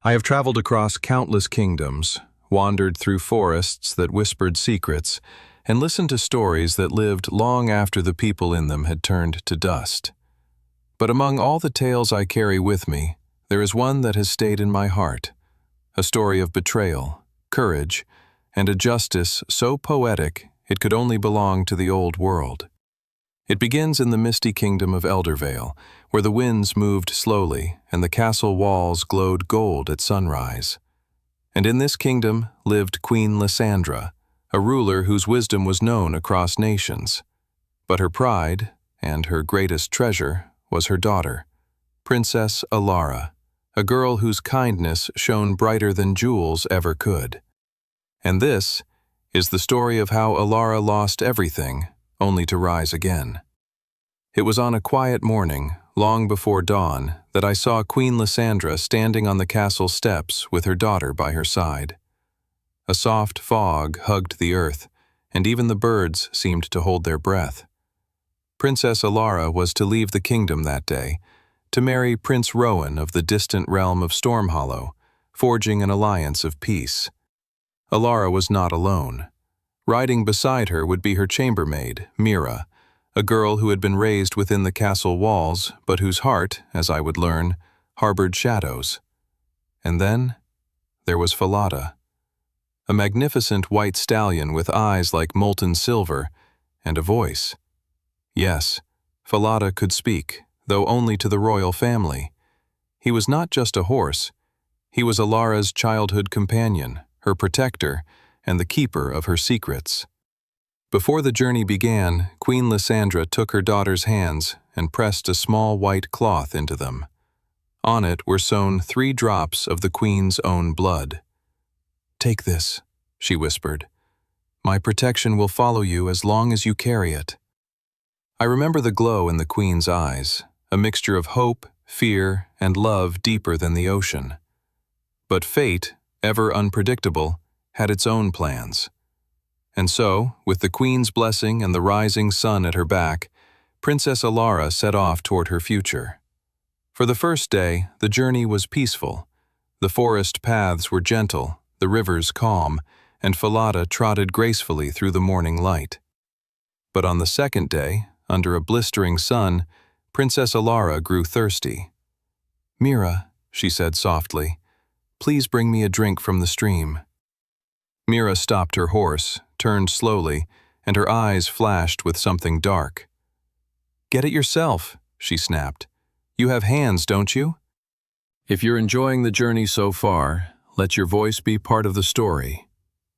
I have traveled across countless kingdoms, wandered through forests that whispered secrets, and listened to stories that lived long after the people in them had turned to dust. But among all the tales I carry with me, there is one that has stayed in my heart, a story of betrayal, courage, and a justice so poetic it could only belong to the old world. It begins in the misty kingdom of Eldervale, where the winds moved slowly and the castle walls glowed gold at sunrise. And in this kingdom lived Queen Lysandra, a ruler whose wisdom was known across nations. But her pride, and her greatest treasure, was her daughter, Princess Alara, a girl whose kindness shone brighter than jewels ever could. And this is the story of how Alara lost everything, only to rise again. It was on a quiet morning, long before dawn, that I saw Queen Lysandra standing on the castle steps with her daughter by her side. A soft fog hugged the earth, and even the birds seemed to hold their breath. Princess Alara was to leave the kingdom that day, to marry Prince Rowan of the distant realm of Stormhollow, forging an alliance of peace. Alara was not alone. Riding beside her would be her chambermaid, Mira, a girl who had been raised within the castle walls, but whose heart, as I would learn, harbored shadows. And then there was Falada, a magnificent white stallion with eyes like molten silver and a voice. Yes, Falada could speak, though only to the royal family. He was not just a horse. He was Alara's childhood companion, her protector, and the keeper of her secrets. Before the journey began, Queen Lysandra took her daughter's hands and pressed a small white cloth into them. On it were sewn 3 drops of the queen's own blood. "Take this," she whispered. "My protection will follow you as long as you carry it." I remember the glow in the queen's eyes, a mixture of hope, fear, and love deeper than the ocean. But fate, ever unpredictable, had its own plans. And so, with the queen's blessing and the rising sun at her back, Princess Alara set off toward her future. For the first day, the journey was peaceful. The forest paths were gentle, the rivers calm, and Falada trotted gracefully through the morning light. But on the second day, under a blistering sun, Princess Alara grew thirsty. "Mira," she said softly, "please bring me a drink from the stream." Mira stopped her horse, turned slowly, and her eyes flashed with something dark. "Get it yourself," she snapped. "You have hands, don't you?" If you're enjoying the journey so far, let your voice be part of the story.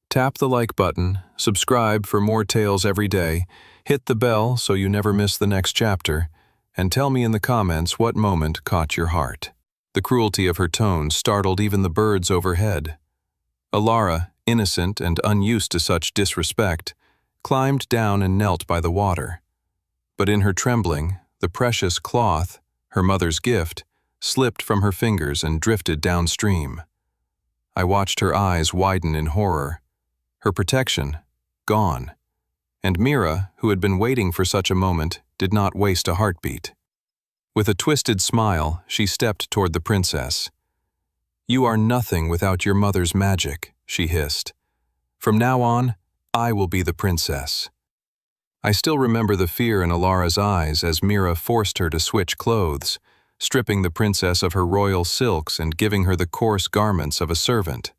Tap the like button, subscribe for more tales every day, hit the bell so you never miss the next chapter, and tell me in the comments what moment caught your heart. The cruelty of her tone startled even the birds overhead. Alara, innocent and unused to such disrespect, climbed down and knelt by the water. But in her trembling, the precious cloth, her mother's gift, slipped from her fingers and drifted downstream. I watched her eyes widen in horror. Her protection, gone. And Mira, who had been waiting for such a moment, did not waste a heartbeat. With a twisted smile, she stepped toward the princess. "You are nothing without your mother's magic," she hissed. "From now on, I will be the princess." I still remember the fear in Alara's eyes as Mira forced her to switch clothes, stripping the princess of her royal silks and giving her the coarse garments of a servant.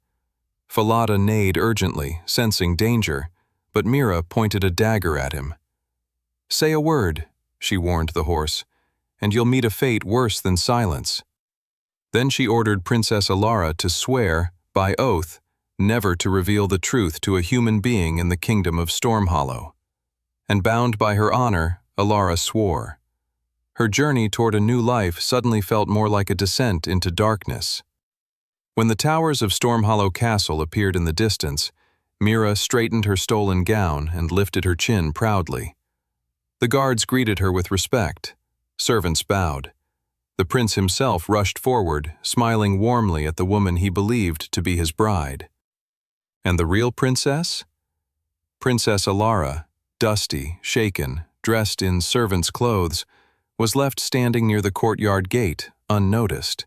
Falada neighed urgently, sensing danger, but Mira pointed a dagger at him. "Say a word," she warned the horse, "and you'll meet a fate worse than silence." Then she ordered Princess Alara to swear, by oath, never to reveal the truth to a human being in the kingdom of Stormhollow. And bound by her honor, Alara swore. Her journey toward a new life suddenly felt more like a descent into darkness. When the towers of Stormhollow Castle appeared in the distance, Mira straightened her stolen gown and lifted her chin proudly. The guards greeted her with respect. Servants bowed. The prince himself rushed forward, smiling warmly at the woman he believed to be his bride. And the real princess? Princess Alara, dusty, shaken, dressed in servant's clothes, was left standing near the courtyard gate, unnoticed.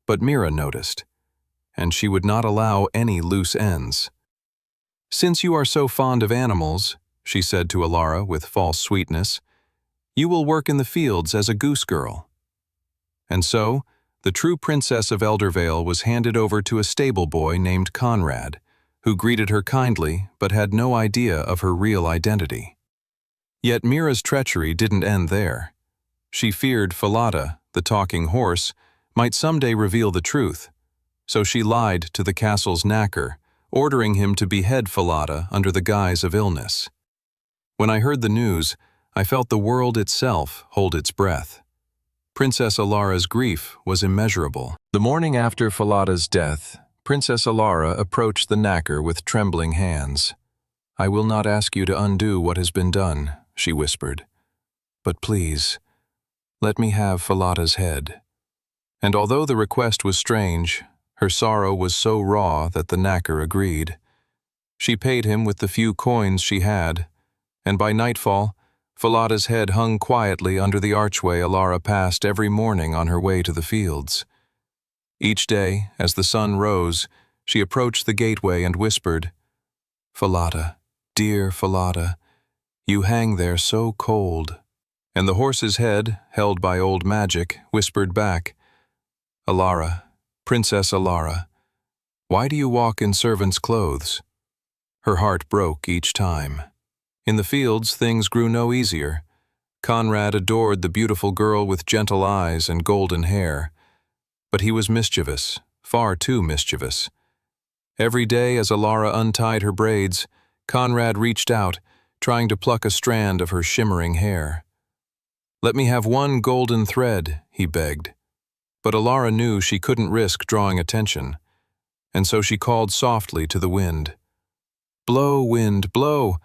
But Mira noticed. and she would not allow any loose ends. "Since you are so fond of animals," she said to Alara with false sweetness, "you will work in the fields as a goose girl." And so, the true princess of Eldervale was handed over to a stable boy named Conrad, who greeted her kindly but had no idea of her real identity. Yet Mira's treachery didn't end there. She feared Falada, the talking horse, might someday reveal the truth, so she lied to the castle's knacker, ordering him to behead Falada under the guise of illness. When I heard the news, I felt the world itself hold its breath. Princess Alara's grief was immeasurable. The morning after Falada's death, Princess Alara approached the knacker with trembling hands. "I will not ask you to undo what has been done," she whispered. "But please, let me have Falada's head." And although the request was strange, her sorrow was so raw that the knacker agreed. She paid him with the few coins she had, and by nightfall, Falada's head hung quietly under the archway Alara passed every morning on her way to the fields. Each day, as the sun rose, she approached the gateway and whispered, "Falada, dear Falada, you hang there so cold." And the horse's head, held by old magic, whispered back, "Alara, Princess Alara, why do you walk in servant's clothes?" Her heart broke each time. In the fields, things grew no easier. Conrad adored the beautiful girl with gentle eyes and golden hair. But he was mischievous, far too mischievous. Every day as Alara untied her braids, Conrad reached out, trying to pluck a strand of her shimmering hair. "Let me have one golden thread," he begged. But Alara knew she couldn't risk drawing attention, and so she called softly to the wind. "Blow, wind, blow!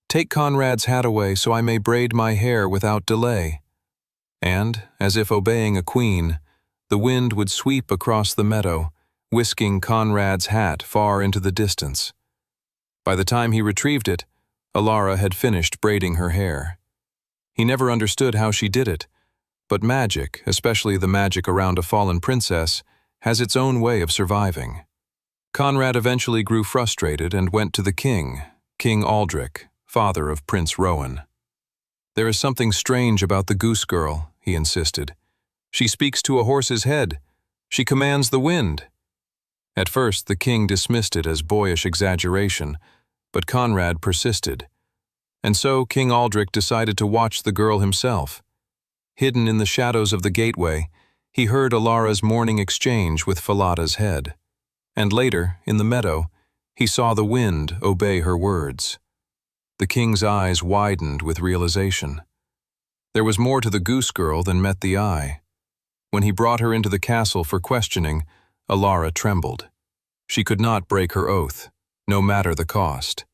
Take Conrad's hat away so I may braid my hair without delay." And, as if obeying a queen, the wind would sweep across the meadow, whisking Conrad's hat far into the distance. By the time he retrieved it, Alara had finished braiding her hair. He never understood how she did it, but magic, especially the magic around a fallen princess, has its own way of surviving. Conrad eventually grew frustrated and went to the king, King Aldrich, father of Prince Rowan. "There is something strange about the Goose Girl," he insisted. "She speaks to a horse's head. She commands the wind." At first, the king dismissed it as boyish exaggeration, but Conrad persisted. And so King Aldrich decided to watch the girl himself. Hidden in the shadows of the gateway, he heard Alara's morning exchange with Falada's head. And later, in the meadow, he saw the wind obey her words. The king's eyes widened with realization. There was more to the Goose Girl than met the eye. When he brought her into the castle for questioning, Alara trembled. She could not break her oath, no matter the cost.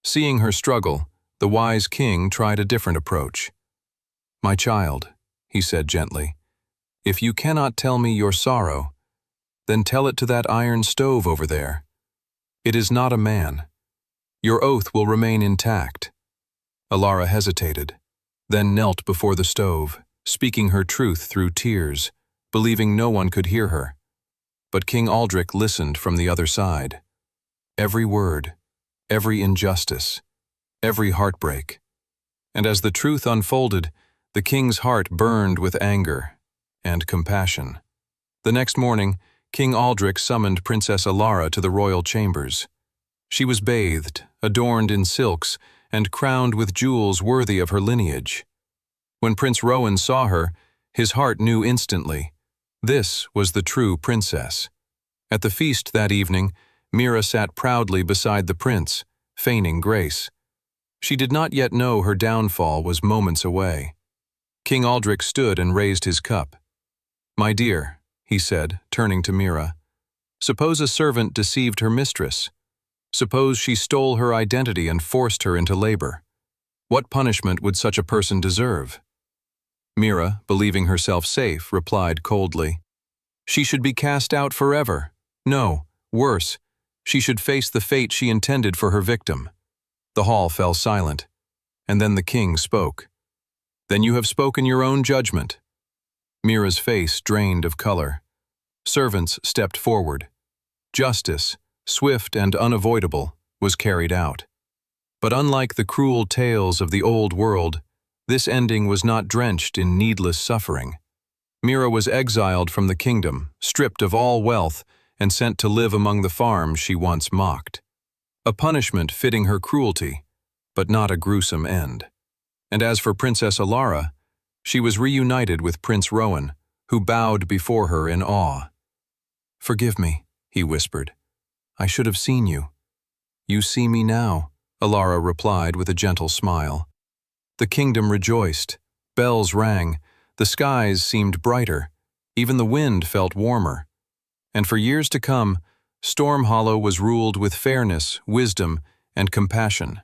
Seeing her struggle, the wise king tried a different approach. "My child," he said gently, "if you cannot tell me your sorrow, then tell it to that iron stove over there. It is not a man. Your oath will remain intact." Alara hesitated, then knelt before the stove, speaking her truth through tears, believing no one could hear her. But King Aldrich listened from the other side. Every word, every injustice, every heartbreak. And as the truth unfolded, the king's heart burned with anger and compassion. The next morning, King Aldrich summoned Princess Alara to the royal chambers. She was bathed, adorned in silks, and crowned with jewels worthy of her lineage. When Prince Rowan saw her, his heart knew instantly. This was the true princess. At the feast that evening, Mira sat proudly beside the prince, feigning grace. She did not yet know her downfall was moments away. King Aldrich stood and raised his cup. "My dear," he said, turning to Mira, "suppose a servant deceived her mistress. Suppose she stole her identity and forced her into labor. What punishment would such a person deserve?" Mira, believing herself safe, replied coldly, "She should be cast out forever. No, worse, she should face the fate she intended for her victim." The hall fell silent, and then the king spoke. "Then you have spoken your own judgment." Mira's face drained of color. Servants stepped forward. Justice, swift and unavoidable, was carried out. But unlike the cruel tales of the old world, this ending was not drenched in needless suffering. Mira was exiled from the kingdom, stripped of all wealth, and sent to live among the farms she once mocked. A punishment fitting her cruelty, but not a gruesome end. And as for Princess Alara, she was reunited with Prince Rowan, who bowed before her in awe. "Forgive me," he whispered. "I should have seen you." "You see me now," Alara replied with a gentle smile. The kingdom rejoiced, bells rang, the skies seemed brighter, even the wind felt warmer. And for years to come, Storm Hollow was ruled with fairness, wisdom, and compassion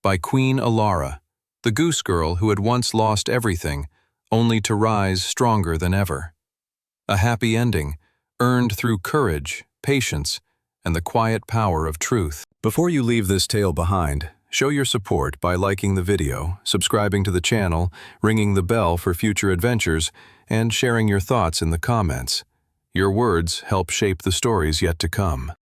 by Queen Alara, the Goose Girl who had once lost everything, only to rise stronger than ever. A happy ending, earned through courage, patience, and the quiet power of truth. Before you leave this tale behind, show your support by liking the video, subscribing to the channel, ringing the bell for future adventures, and sharing your thoughts in the comments. Your words help shape the stories yet to come.